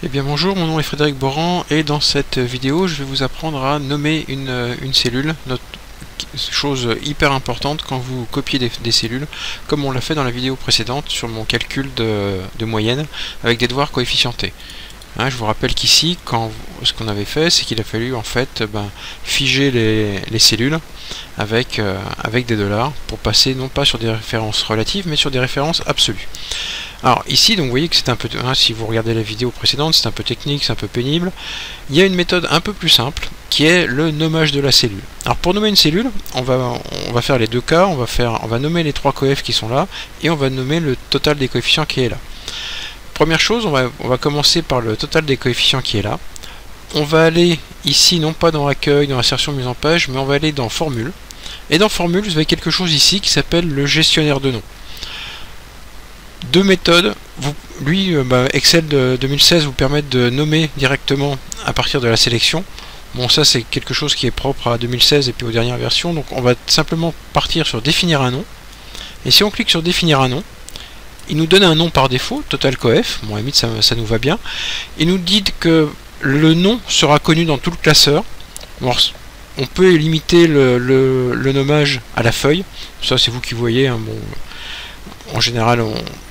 Eh bien bonjour, mon nom est Frédéric Boran et dans cette vidéo je vais vous apprendre à nommer une cellule, chose hyper importante quand vous copiez des cellules, comme on l'a fait dans la vidéo précédente sur mon calcul de moyenne avec des devoirs coefficientés. Je vous rappelle qu'ici, ce qu'on avait fait, c'est qu'il a fallu en fait figer les cellules avec des dollars pour passer non pas sur des références relatives mais sur des références absolues. Alors ici, donc vous voyez que c'est un peu, si vous regardez la vidéo précédente, c'est un peu technique, c'est un peu pénible. Il y a une méthode un peu plus simple qui est le nommage de la cellule. Alors pour nommer une cellule, on va faire les deux cas, on va nommer les trois coefs qui sont là et on va nommer le total des coefficients qui est là. Première chose, on va commencer par le total des coefficients qui est là. On va aller ici, non pas dans accueil, dans insertion mise en page, mais on va aller dans formule. Et dans formule, vous avez quelque chose ici qui s'appelle le gestionnaire de noms. Deux méthodes. Excel de 2016 vous permettent de nommer directement à partir de la sélection. Bon, ça c'est quelque chose qui est propre à 2016 et puis aux dernières versions. Donc on va simplement partir sur définir un nom. Et si on clique sur définir un nom, il nous donne un nom par défaut, total coef. Bon, à la limite ça nous va bien. Il nous dit que le nom sera connu dans tout le classeur. Bon, on peut limiter le nommage à la feuille. Ça c'est vous qui voyez. Bon, en général,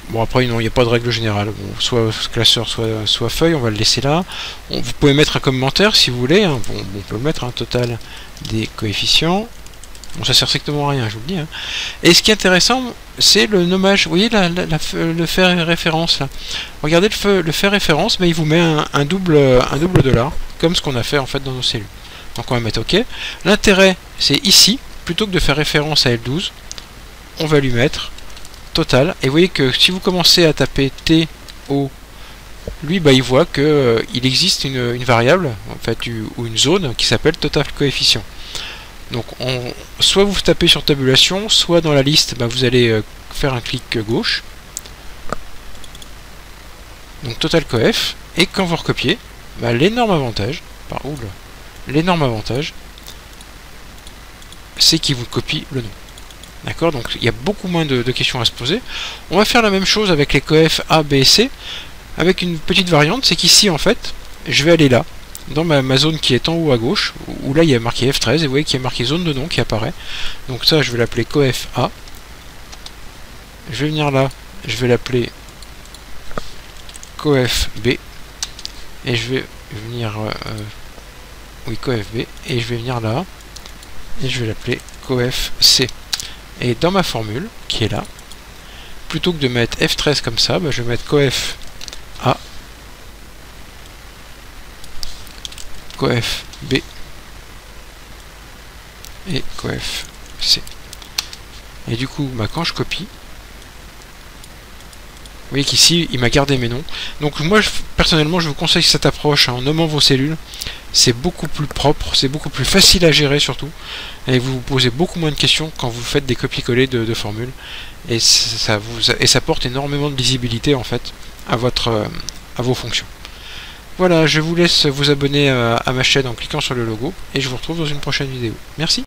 bon après non, il n'y a pas de règle générale. Bon, soit classeur, soit feuille, on va le laisser là. Vous pouvez mettre un commentaire si vous voulez. Bon, on peut le mettre un total des coefficients. Bon, ça sert strictement à rien, je vous le dis. Et ce qui est intéressant, c'est le nommage. Vous voyez le faire référence là. Regardez le faire référence, mais il vous met un double dollar, comme ce qu'on a fait en fait dans nos cellules. Donc on va mettre OK. L'intérêt, c'est ici, plutôt que de faire référence à L12, on va lui mettre total. Et vous voyez que si vous commencez à taper TO, lui il voit que il existe une variable en fait ou une zone qui s'appelle total coefficient. Donc soit vous tapez sur tabulation, soit dans la liste vous allez faire un clic gauche, donc total coef, et quand vous recopiez, l'énorme avantage, c'est qu'il vous copie le nom. D'accord, donc il y a beaucoup moins de questions à se poser. On va faire la même chose avec les coefs A, B et C, avec une petite variante, c'est qu'ici en fait, je vais aller là, dans ma zone qui est en haut à gauche, où là il y a marqué F13, et vous voyez qu'il y a marqué zone de nom qui apparaît. Donc ça je vais l'appeler coef A. Je vais venir là, je vais l'appeler coef B. Et je vais venir... coef B. Et je vais venir là, et je vais l'appeler coef C. Et dans ma formule, qui est là, plutôt que de mettre F13 comme ça, je vais mettre coef A, coef B et coef C. Et du coup, quand je copie, vous voyez qu'ici, il m'a gardé mes noms. Donc moi, personnellement, je vous conseille cette approche en nommant vos cellules. C'est beaucoup plus propre, c'est beaucoup plus facile à gérer surtout. Et vous vous posez beaucoup moins de questions quand vous faites des copier-coller de formules. Et ça apporte énormément de lisibilité en fait à vos fonctions. Voilà, je vous laisse vous abonner à ma chaîne en cliquant sur le logo. Et je vous retrouve dans une prochaine vidéo. Merci.